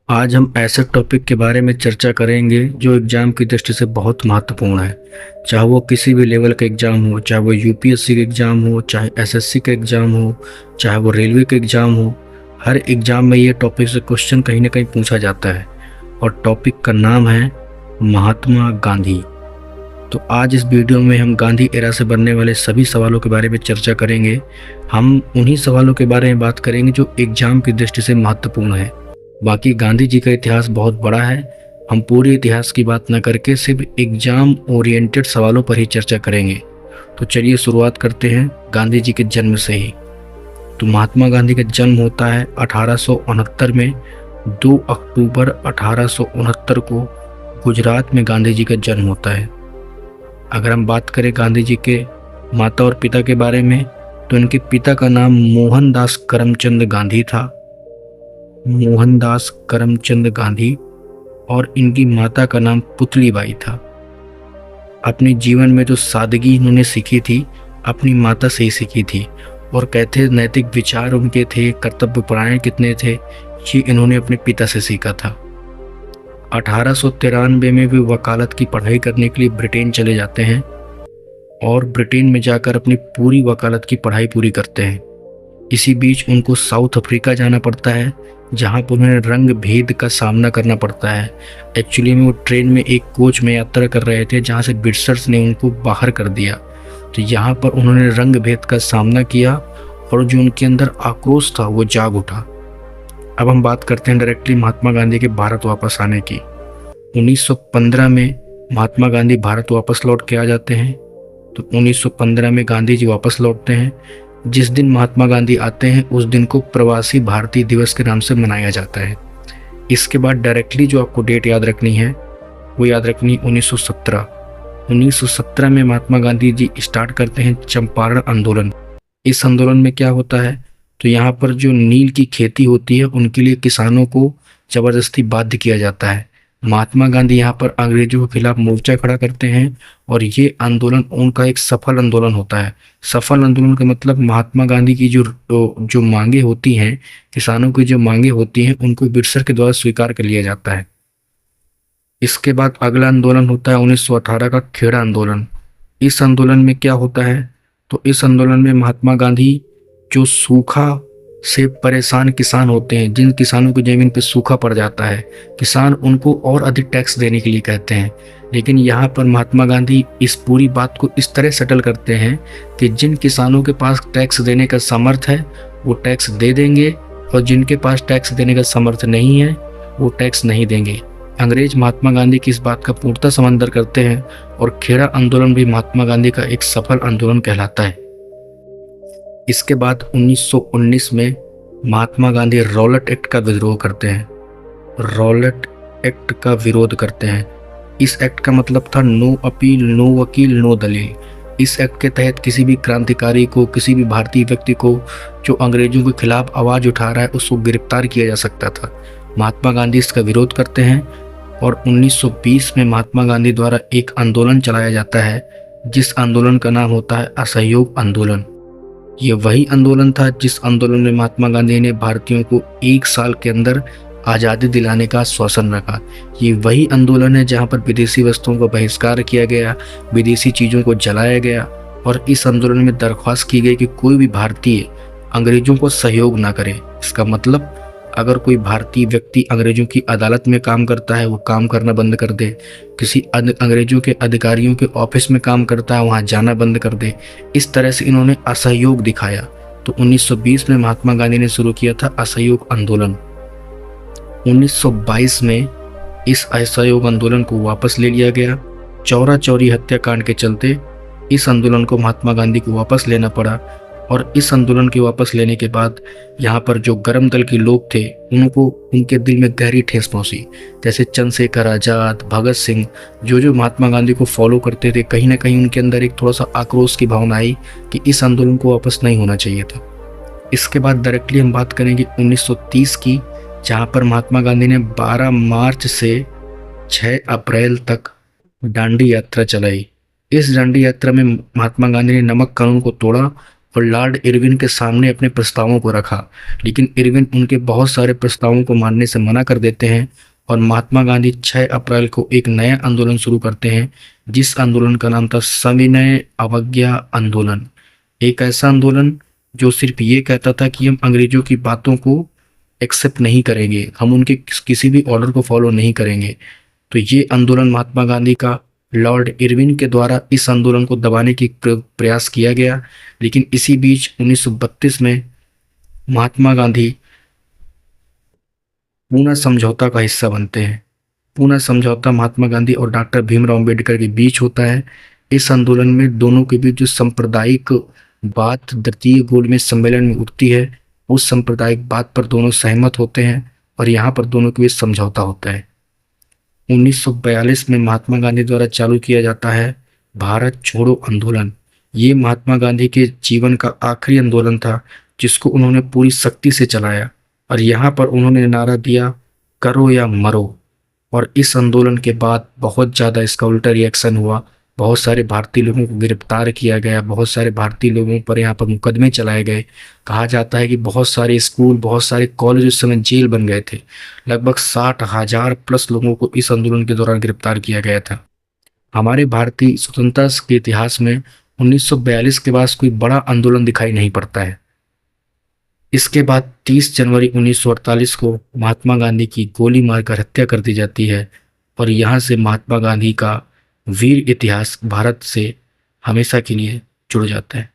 आज हम ऐसे टॉपिक के बारे में चर्चा करेंगे जो एग्ज़ाम की दृष्टि से बहुत महत्वपूर्ण है। चाहे वो किसी भी लेवल का एग्ज़ाम हो, चाहे वो यूपीएससी का एग्ज़ाम हो, चाहे एसएससी का एग्ज़ाम हो, चाहे वो रेलवे का एग्ज़ाम हो। हर एग्ज़ाम में ये टॉपिक से क्वेश्चन कहीं ना कहीं पूछा जाता है और टॉपिक का नाम है महात्मा गांधी। तो आज इस वीडियो में हम गांधी एरा से बनने वाले सभी सवालों के बारे में चर्चा करेंगे। हम उन्हीं सवालों के बारे में बात करेंगे जो एग्ज़ाम की दृष्टि से महत्वपूर्ण है। बाकी गांधी जी का इतिहास बहुत बड़ा है। हम पूरे इतिहास की बात न करके सिर्फ एग्जाम ओरिएंटेड सवालों पर ही चर्चा करेंगे। तो चलिए शुरुआत करते हैं गांधी जी के जन्म से ही। तो महात्मा गांधी का जन्म होता है 1869 में। 2 अक्टूबर 1869 को गुजरात में गांधी जी का जन्म होता है। अगर हम बात करें गांधी जी के माता और पिता के बारे में, तो इनके पिता का नाम मोहनदास करमचंद गांधी था। मोहनदास करमचंद गांधी। और इनकी माता का नाम पुतलीबाई था। अपने जीवन में जो सादगी इन्होंने सीखी थी, अपनी माता से ही सीखी थी। और कहते नैतिक विचार उनके थे, कर्तव्यपरायण कितने थे, ये इन्होंने अपने पिता से सीखा था। 1893 में वे वकालत की पढ़ाई करने के लिए ब्रिटेन चले जाते हैं और ब्रिटेन में जाकर अपनी पूरी वकालत की पढ़ाई पूरी करते हैं। इसी बीच उनको साउथ अफ्रीका जाना पड़ता है, जहाँ पर उन्हें रंग भेद का सामना करना पड़ता है। एक्चुअली में वो ट्रेन में एक कोच में यात्रा कर रहे थे, जहाँ से ब्रिटिशर्स ने उनको बाहर कर दिया। तो यहाँ पर उन्होंने रंग भेद का सामना किया और जो उनके अंदर आक्रोश था वो जाग उठा। अब हम बात करते हैं डायरेक्टली महात्मा गांधी के भारत वापस आने की। 1915 में महात्मा गांधी भारत वापस लौट के आ जाते हैं। तो 1915 में गांधी जी वापस लौटते हैं। जिस दिन महात्मा गांधी आते हैं उस दिन को प्रवासी भारतीय दिवस के नाम से मनाया जाता है। इसके बाद डायरेक्टली जो आपको डेट याद रखनी है वो याद रखनी 1917। 1917 में महात्मा गांधी जी स्टार्ट करते हैं चंपारण आंदोलन। इस आंदोलन में क्या होता है, तो यहाँ पर जो नील की खेती होती है उनके लिए किसानों को जबरदस्ती बाध्य किया जाता है। महात्मा गांधी यहाँ पर अंग्रेजों के खिलाफ मोर्चा खड़ा करते हैं और ये आंदोलन उनका एक सफल आंदोलन होता है। सफल आंदोलन का मतलब महात्मा गांधी की जो मांगे होती हैं, किसानों की जो मांगे होती हैं, उनको ब्रिटिशर के द्वारा स्वीकार कर लिया जाता है। इसके बाद अगला आंदोलन होता है 1918 का खेड़ा आंदोलन। इस आंदोलन में क्या होता है, तो इस आंदोलन में महात्मा गांधी जो सूखा से परेशान किसान होते हैं, जिन किसानों की जमीन पे सूखा पड़ जाता है, किसान उनको और अधिक टैक्स देने के लिए कहते हैं। लेकिन यहाँ पर महात्मा गांधी इस पूरी बात को इस तरह सेटल करते हैं कि जिन किसानों के पास टैक्स देने का सामर्थ्य है वो टैक्स दे देंगे और जिनके पास टैक्स देने का सामर्थ्य नहीं है वो टैक्स नहीं देंगे। अंग्रेज महात्मा गांधी की इस बात का पूर्णतः समंदर करते हैं और खेड़ा आंदोलन भी महात्मा गांधी का एक सफल आंदोलन कहलाता है। इसके बाद 1919 में महात्मा गांधी रॉलेट एक्ट का विद्रोह करते हैं। रॉलेट एक्ट का विरोध करते हैं। इस एक्ट का मतलब था नो अपील, नो वकील, नो दलील। इस एक्ट के तहत किसी भी क्रांतिकारी को, किसी भी भारतीय व्यक्ति को जो अंग्रेजों के खिलाफ आवाज़ उठा रहा है उसको गिरफ्तार किया जा सकता था। महात्मा गांधी इसका विरोध करते हैं और 1920 में महात्मा गांधी द्वारा एक आंदोलन चलाया जाता है जिस आंदोलन का नाम होता है असहयोग आंदोलन। ये वही आंदोलन था जिस आंदोलन में महात्मा गांधी ने भारतीयों को 1 साल के अंदर आज़ादी दिलाने का आश्वासन रखा। ये वही आंदोलन है जहाँ पर विदेशी वस्तुओं का बहिष्कार किया गया, विदेशी चीज़ों को जलाया गया और इस आंदोलन में दरख्वास्त की गई कि कोई भी भारतीय अंग्रेजों को सहयोग ना करे। इसका मतलब अगर कोई भारतीय व्यक्ति अंग्रेजों की अदालत में काम करता है वो काम करना बंद कर दे, किसी अंग्रेजों के अधिकारियों के ऑफिस में काम करता है वहाँ जाना बंद कर दे। इस तरह से इन्होंने असहयोग दिखाया। तो 1920 में महात्मा गांधी ने शुरू किया था असहयोग आंदोलन। 1922 में इस असहयोग आंदोलन को वापस ले लिया गया। चौरा चौरी हत्याकांड के चलते इस आंदोलन को महात्मा गांधी को वापस लेना पड़ा और इस आंदोलन के वापस लेने के बाद यहाँ पर जो गरम दल के लोग थे उनको उनके दिल में गहरी ठेस पहुंची। जैसे चंद्रशेखर आजाद, भगत सिंह, जो महात्मा गांधी को फॉलो करते थे, कहीं ना कहीं उनके अंदर एक थोड़ा सा आक्रोश की भावना आई कि इस आंदोलन को वापस नहीं होना चाहिए था। इसके बाद डायरेक्टली हम बात करेंगे 1930 की, जहाँ पर महात्मा गांधी ने 12 मार्च से 6 अप्रैल तक दांडी यात्रा चलाई। इस दांडी यात्रा में महात्मा गांधी ने नमक कानून को तोड़ा और लॉर्ड इरविन के सामने अपने प्रस्तावों को रखा, लेकिन इरविन उनके बहुत सारे प्रस्तावों को मानने से मना कर देते हैं और महात्मा गांधी 6 अप्रैल को एक नया आंदोलन शुरू करते हैं, जिस आंदोलन का नाम था सविनय अवज्ञा आंदोलन। एक ऐसा आंदोलन जो सिर्फ ये कहता था कि हम अंग्रेजों की बातों को एक्सेप्ट नहीं करेंगे, हम उनके किसी भी ऑर्डर को फॉलो नहीं करेंगे। तो ये आंदोलन महात्मा गांधी का लॉर्ड इरविन के द्वारा इस आंदोलन को दबाने की प्रयास किया गया, लेकिन इसी बीच 1932 में महात्मा गांधी पूना समझौता का हिस्सा बनते हैं। पूना समझौता महात्मा गांधी और डॉक्टर भीमराव अंबेडकर के बीच होता है। इस आंदोलन में दोनों के बीच जो सांप्रदायिक बात द्वितीय गोलमेज सम्मेलन में उठती है, उस सांप्रदायिक बात पर दोनों सहमत होते हैं और यहाँ पर दोनों के बीच समझौता होता है। 1942 में महात्मा गांधी द्वारा चालू किया जाता है भारत छोड़ो आंदोलन। ये महात्मा गांधी के जीवन का आखिरी आंदोलन था जिसको उन्होंने पूरी शक्ति से चलाया और यहाँ पर उन्होंने नारा दिया, करो या मरो। और इस आंदोलन के बाद बहुत ज़्यादा इसका उल्टा रिएक्शन हुआ, बहुत सारे भारतीय लोगों को गिरफ्तार किया गया, बहुत सारे भारतीय लोगों पर यहाँ पर मुकदमे चलाए गए। कहा जाता है कि बहुत सारे स्कूल, बहुत सारे कॉलेज उस समय जेल बन गए थे। लगभग 60,000 प्लस लोगों को इस आंदोलन के दौरान गिरफ्तार किया गया था। हमारे भारतीय स्वतंत्रता के इतिहास में 1942 के बाद कोई बड़ा आंदोलन दिखाई नहीं पड़ता है। इसके बाद 30 जनवरी 1948 को महात्मा गांधी की गोली मारकर हत्या कर दी जाती है और यहाँ से महात्मा गांधी का वीर इतिहास भारत से हमेशा के लिए जुड़ जाता है।